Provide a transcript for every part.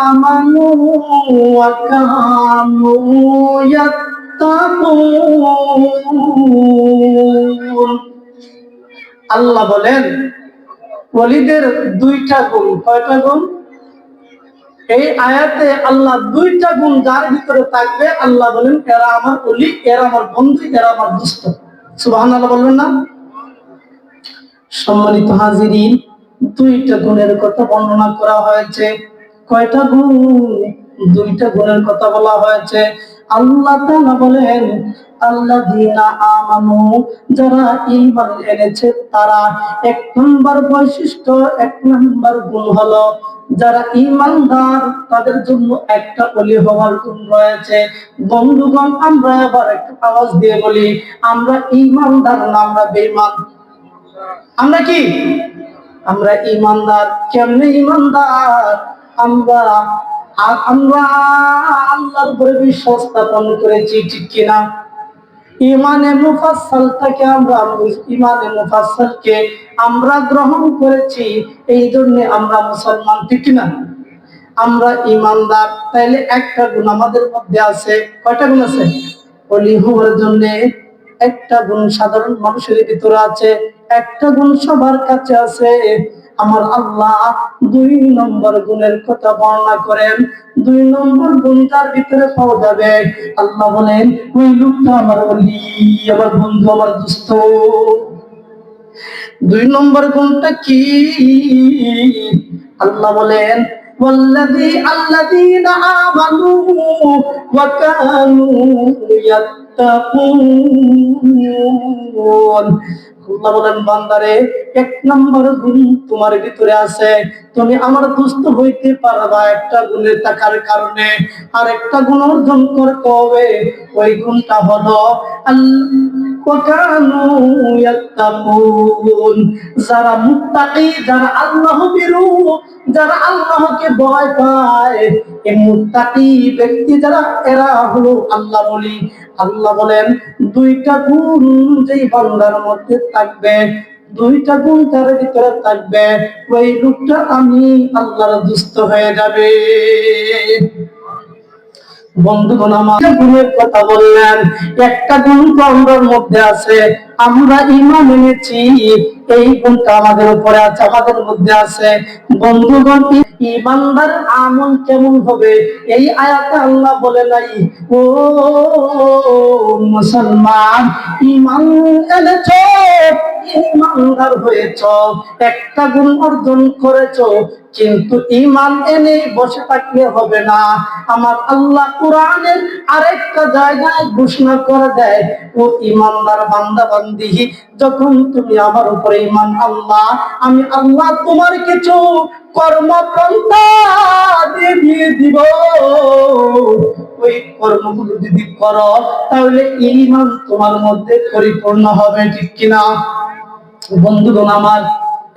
আমানু ওয়া কানু ইয়াত্তাকুন। আল্লাহ বলেন ওলিদের দুইটা গুণ। কয়টা গুণ? এই আয়াতে আল্লাহ দুইটা গুণ যার ভিতরে থাকবে আল্লাহ বলেন এরা আমার ওলি, এরা আমার বন্ধু, এরা আমার দুষ্ট। সুবহানাল্লাহ বলবেন না? সম্মানিত হাজিরিন, দুইটা গুণের কথা বর্ণনা করা হয়েছে। কয়টা গুণ? দুইটা গুণের কথা বলা হয়েছে। আল্লাহ তাআলা বলেন আল্লাযীনা আমানু, যারা ঈমান এনেছে তারা। এক নম্বর বৈশিষ্ট্য, এক নম্বর গুণ হলো যারা ঈমানদার তাদের জন্য একটা ওলি হওয়ার গুণ রয়েছে। বন্ধুগণ, আমরা এবার একটু আওয়াজ দিয়ে বলি, আমরা ঈমানদার না আমরা বেঈমান? আমরা কি? আমরা ঈমানদার। কেমনে ঈমানদার? আমরা আমরা আল্লাহর উপরে বিশ্বাস স্থাপন করেছি, ঠিক কিনা? ইমানে মুফাসসালটাকে ইমানে মুফাসসালকে আমরা গ্রহণ করেছি, এই জন্য আমরা মুসলমান, ঠিক কিনা? আমরা ঈমানদার। তাইলে একটা গুণ আমাদের মধ্যে আছে। কয়টা গুণ আছে? ওলি হওয়ার জন্য একটা গুণ সাধারণ মানুষের ভিতরে আছে, একটা গুণ সবার কাছে আছে। আমার আল্লাহ দুই নম্বর গুণের কথা বর্ণনা করেন। দুই নম্বর গুণ তার ভিতরে পাওয়া যাবে। আল্লাহ বলেন ওই লোকটা আমার ওলি, আমার বন্ধু, আমার দোস্ত। দুই নম্বর গুণটা কি? আল্লাহ বলেন الذين آمنوا وكانوا يتقون। আল্লাহ বলেন বান্দারে, এক নম্বর গুণ তোমার ভিতরে আছে, তুমি আমার দুস্থ হইতে পারবা একটা গুণের থাকার কারণে। আর একটা গুণ অর্জন করতে হবে, ওই গুণটা হলো যারা মুত্তাকি, যারা আল্লাহ ভীরু, যারা আল্লাহকে ভয় পায়, এই মুত্তাকি ব্যক্তি যারা, এরা হলো আল্লাহ বলি। আল্লাহ বলেন দুইটা গুণ যেই বান্দার মধ্যে থাকবে, দুইটা গুণ তার ভিতরে থাকবে, ওই লোকটা আমি আল্লাহর দুস্থ হয়ে যাবে। বন্ধুগণ, আমার গুণের কথা বললেন, একটা গুণ তো আমাদের মধ্যে আছে, আমরা ঈমান এনেছি, এই গুণটা আমাদের উপরে আছে, আমাদের মধ্যে আছে। বন্ধুগণ, ঈমানদার আমল কেমন হবে এই আয়াতে আল্লাহ বলে নাই ও মুসলমান ঈমান এনেছো, ঈমানদার হয়েছো, একটা গুণ অর্জন করেছো, কিন্তু ঈমান এনে বসে থাকলে হবে না। আমার আল্লাহ কোরআনের আরেকটা জায়গায় ঘোষণা করে দেয়, ও ঈমানদার বান্দা বান্দি, যখন তুমি আমার উপরে ঈমান আল্লাহ, আমি আল্লাহ তোমার কিছু কর্মপন্থা দিয়ে দিব। ওই কর্মগুলো যদি করো তাহলে ঈমান তোমার মধ্যে পরিপূর্ণ হবে, ঠিক কিনা? বন্ধুগণ আমার,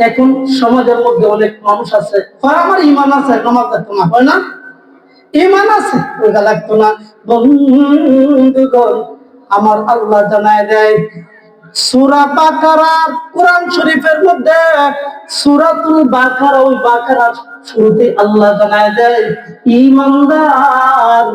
এখন সমাজের মধ্যে অনেক মানুষ আছে, আমার ঈমান আছে, নামাজ লাগতো না, হয় না? ঈমান আছে, ওইটা লাগতো না। বন্ধুগণ আমার, আল্লাহ জানায় দেয় সূরা বাকারা, কোরআন শরীফের মধ্যে সূরাতুল বাকারা, ওই বাকারার শুরুতে আল্লাহ জানায় দেয় ঈমানদার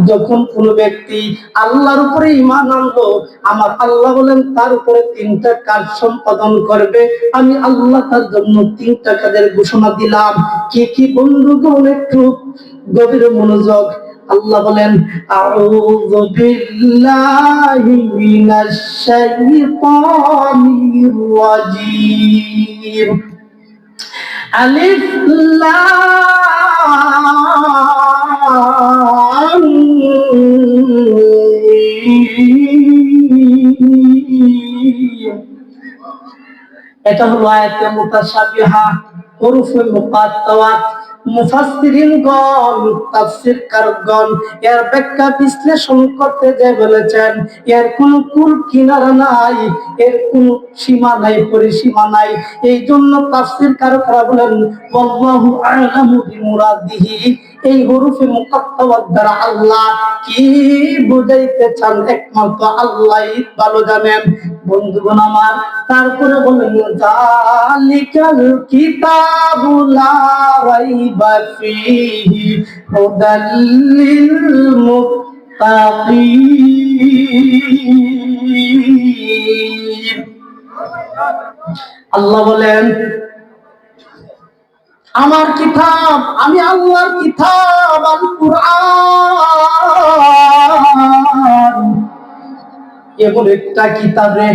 যখন কোন ব্যক্তি আল্লাহর উপরে ঈমান আনলো, আমার আল্লাহ বলেন তার উপরে তিনটা কাজ সম্পাদন করবে। আমি আল্লাহ তার জন্য তিনটা কাজের ঘোষণা দিলাম। কি কি বন্ধুগণ, একটু গভীর মনোযোগ। আল্লাহ বলেন আউযু বিল্লাহি মিনাশ শাইতানির রাজীম। আলিফ লাম মীম। এটা হলো আয়াতে মুতাশাবিহা, হুরুফে মুকাত্তাওয়াত। মুফাসসিরিনগণ, তাফসীরকারগণ এর ব্যাখ্যা বিশ্লেষণ করতে যে বলেছেন এর কোনো কুল কিনারা নাই, এর কোনো সীমা নাই, পরিসীমা নাই। এই জন্য তাফসীরকারকরা বলেন আল্লাহু আ'লামু বিমুরাদিহি, এই হুরুফে মুকাত্তাওয়াত দ্বারা আল্লাহ কি বুঝাইতে চান একমাত্র আল্লাহই ভালো জানেন। বন্ধুগণ আমার, তারপরে বলেন যালিকাল কিতাবু লা রাইবা ফীহি হুদাল লিল মুত্তাকিন। আল্লাহ বলেন আমার কিতাব, আমি আল্লাহর কিতাব আল কুরআন এমন একটা কিতাব রে,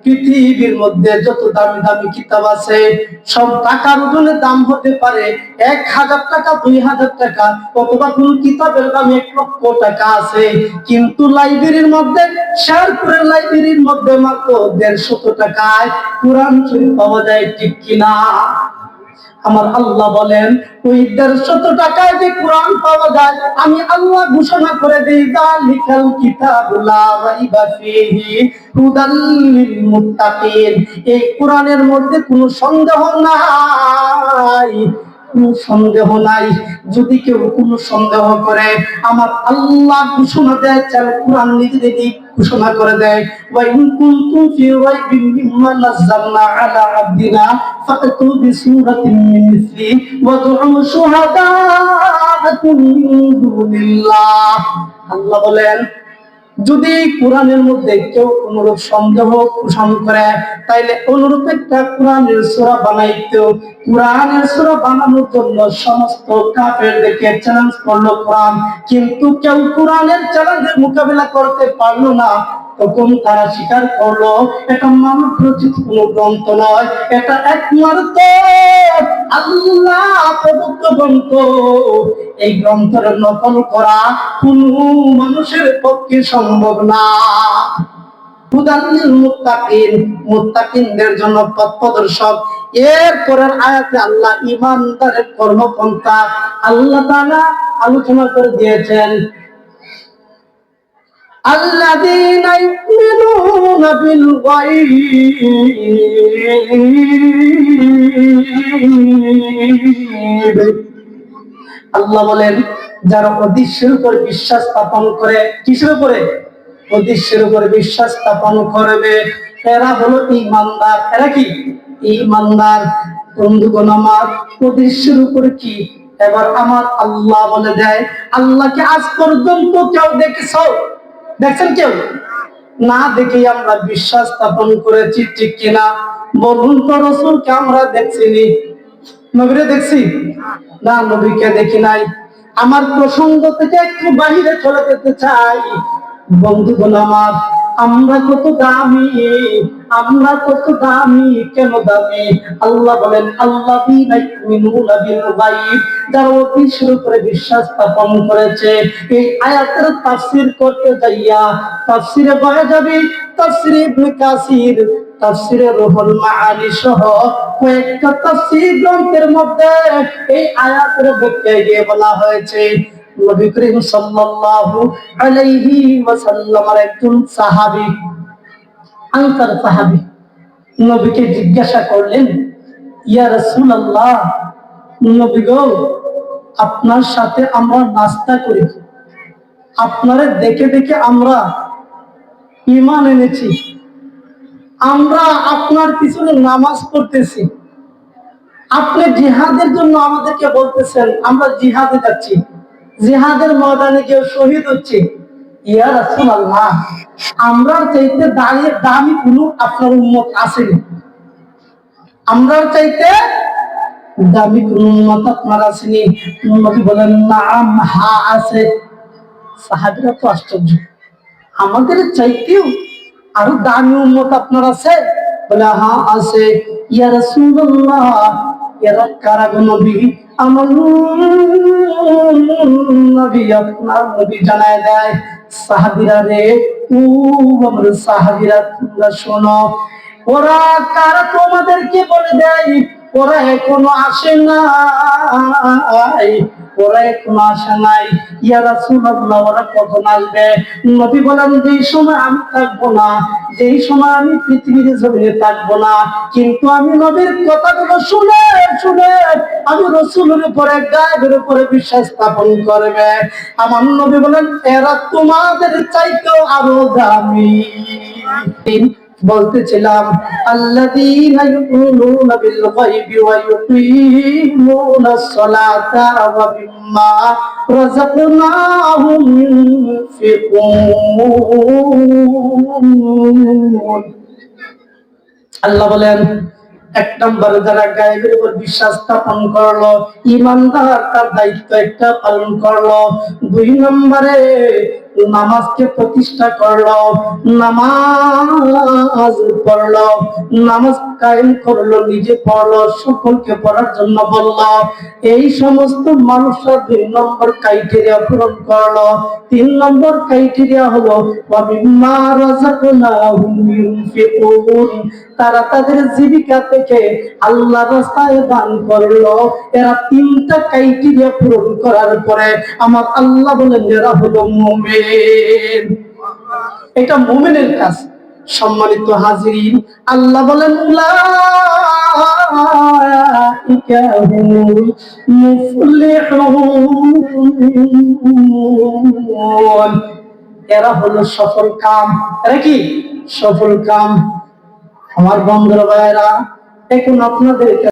পৃথিবীর মধ্যে যত দামি দামি কিতাব আছে সব টাকার ওজনে দাম হতে পারে 1000 টাকা, 2000 টাকা, অথবা কোন কিতাবের দাম 1 লক্ষ টাকা আছে, কিন্তু লাইব্রেরির মধ্যে, শেরপুরের লাইব্রেরির মধ্যে মাত্র 150 টাকায় কোরআন শরীফ পাওয়া যায়, ঠিক কিনা? আমার আল্লাহ বলেন ওই 150 টাকায় যে কোরআন পাওয়া যায়, আমি আল্লাহ ঘোষণা করে দেই যালিকাল কিতাবু লা রাইবা ফীহি হুদাল লিল মুত্তাকিন। এই কোরআনের মধ্যে কোনো সন্দেহ নাই, কোনো সন্দেহ নাই। যদি কেউ কোনো সন্দেহ করে, আমার আল্লাহ ঘোষণা দিয়েছেন, কোরআন নিজে ঘোষণা করে দেয়, ওয়া ইন কুনতুম ফি রাইবিন মিম্মা নাযালনা আলা আবদিনা ফাতু বিসূরাতিন মিন মিসলি ওয়াদউ শুহাদাআকুম মিন দুনিল্লাহ। আল্লাহ বলেন যদি কোরআনের মধ্যে কেউ অনুরূপ সন্দেহ পোষণ করে, তাইলে অনুরূপ একটা কোরআনের সূরা বানাইতো। কোরআনের সূরা বানানোর জন্য সমস্ত কাফেরদেরকে চ্যালেঞ্জ করলো কোরআন, কিন্তু কেউ কোরআনের চ্যালেঞ্জের মোকাবিলা করতে পারলো না। তখন তারা স্বীকার করলো এটা মানব রচিত কোন গ্রন্থ নয়, এটা একমাত্র আল্লাহ প্রদত্ত গ্রন্থ। এই গ্রন্থের নকল করা কোন মানুষের পক্ষে সম্ভব না। হুদাল লিল মুত্তাকিন, মুত্তাকিনদের জন্য পথ প্রদর্শক। এর পরের আয়াতে আল্লাহ ঈমানদারের কর্মপন্থা আল্লাহ তাআলা আলোচনা করে দিয়েছেন। الذين يؤمنون بالغيب। আল্লাহ বলেন যারা অদৃশ্যের উপর বিশ্বাস স্থাপন করে, কিসের উপরে? অদৃশ্যের উপর বিশ্বাস স্থাপন করবে, এরা হলো ঈমানদার। এরা কি? ঈমানদার। বন্ধুগণ আমার, অদৃশ্যের উপর কি? এবার আমার আল্লাহ বলে দেয়, আল্লাহকে আজ পর্যন্ত কেউ দেখেছো? দেখছেন কেউ? না দেখে আমরা বিশ্বাস স্থাপন করেছি, ঠিক কিনা? বলুন তো, রাসূলকে আমরা দেখছিনি, নবীরে দেখছি না? নবীকে দেখি নাই। আমার প্রসঙ্গ থেকে একটু বাহিরে চলে যেতে চাই। বন্ধুগণ আমার, আমরা কত দামি, আমরা কত দামি। কেন দামি? আল্লাহ বলেন আল্লাযীনা ইউমিনুনা বিল গায়ব, যারা অদৃশ্যের উপরে বিশ্বাস স্থাপন করেছে। এই আয়াতের তাফসীর করতে যাইয়া তাফসীরে বায়জাবি, তাফসীরে ইবনে কাসির, তাফসীরে রুহুল মাআনি সহ কয়েকটা তাফসীর গ্রন্থের মধ্যে এই আয়াতের ব্যাখ্যা দিয়ে বলা হয়েছে নবী করিম সাল্লাল্লাহু আলাইহি ওয়াসাল্লামের একজন সাহাবী, আনসার সাহাবী, নবীকে জিজ্ঞাসা করলেন, ইয়া রাসূলুল্লাহ, নবী গো, আপনার সাথে আমরা নাস্তা করি, আপনারে দেখে দেখে আমরা ঈমান এনেছি, আমরা আপনার পিছনে নামাজ পড়তেছি, আপনি জিহাদের জন্য আমাদেরকে বলতেছেন, আমরা জিহাদে যাচ্ছি, জিহাদের ময়দানে কেউ শহীদ হচ্ছে। ইয়া রাসূলুল্লাহ, আমরার চাইতে দামি কোন আপনার উম্মত আসেনি, আমরার চাইতে দামি কোন উম্মত আপনার আসেনি? নবী বলেন নাম, হ্যাঁ আছে। সাহাবীরা তো আশ্চর্য, আমাদের চাইতেও আরো দামি উম্মত আপনার আছে? বলে হ্যাঁ আছে। ইয়া রাসূলুল্লাহ, এরা কারা গো নবী? আমার নবী, আপনার নবী জানায় দেয়, সাহাবীরা রে, ও আমার সাহাবীরা, তোমরা শোনো, ওরা কারা তোমাদেরকে বলে দেয় ওরা এখনো আসে নাই, ওরা এখনো আসে নাই। ইয়া রাসূলুল্লাহ, ওরা কখন আসবে? নবী বলেন যেই সময় আমি থাকবো না, যেই সময় আমি পৃথিবীর জমিনে থাকবো না, কিন্তু আমি নবীর কথাগুলো শুনে শুনে আমি রাসূলের উপরে, গায়েবের উপরে বিশ্বাস স্থাপন করবে। আমার নবী বলেন এরা তোমাদের চাইতেও আরো দামি। বলতেছিলাম আল্লাযীনা ইউমিনুনা বিল গায়বি ওয়া ইউকিমুনাস সালাতা ওয়া মিম্মা রাযাকনাহুম ইউনফিকুন। আল্লাহ বলেন, এক নম্বরে যারা গায়েবের উপর বিশ্বাস স্থাপন করলো, ইমানদার, তার দায়িত্ব একটা পালন করলো। দুই নম্বরে নামাজকে প্রতিষ্ঠা করলো, নামাজ পড়লো, নামাজ কায়েম করলো, নিজে পড়লো, সকলকে পড়ার জন্য বললো। এই সমস্ত মানুষরা দুই নম্বর ক্রাইটেরিয়া পূরণ করলো। তিন নম্বর ক্রাইটেরিয়া হলো ওয়া মিম্মা রাযাকনাহুম ইউনফিকুন, তারা তাদের জীবিকা থেকে আল্লাহর রাস্তায় দান করলো। এরা তিনটা ক্রাইটেরিয়া পূরণ করার পরে আমার আল্লাহ বলেন এরা হলো মুমিন। এটা মুমিনের কাজ। সম্মানিত হাজিরিন, আল্লাহ বলেন উলাইকা হুমুল মুফলিহুন, এরা হলো সফল কাম। এরা কি সফল কাম? আমার বন্ধুরা ভাইরা, এখন আপনাদের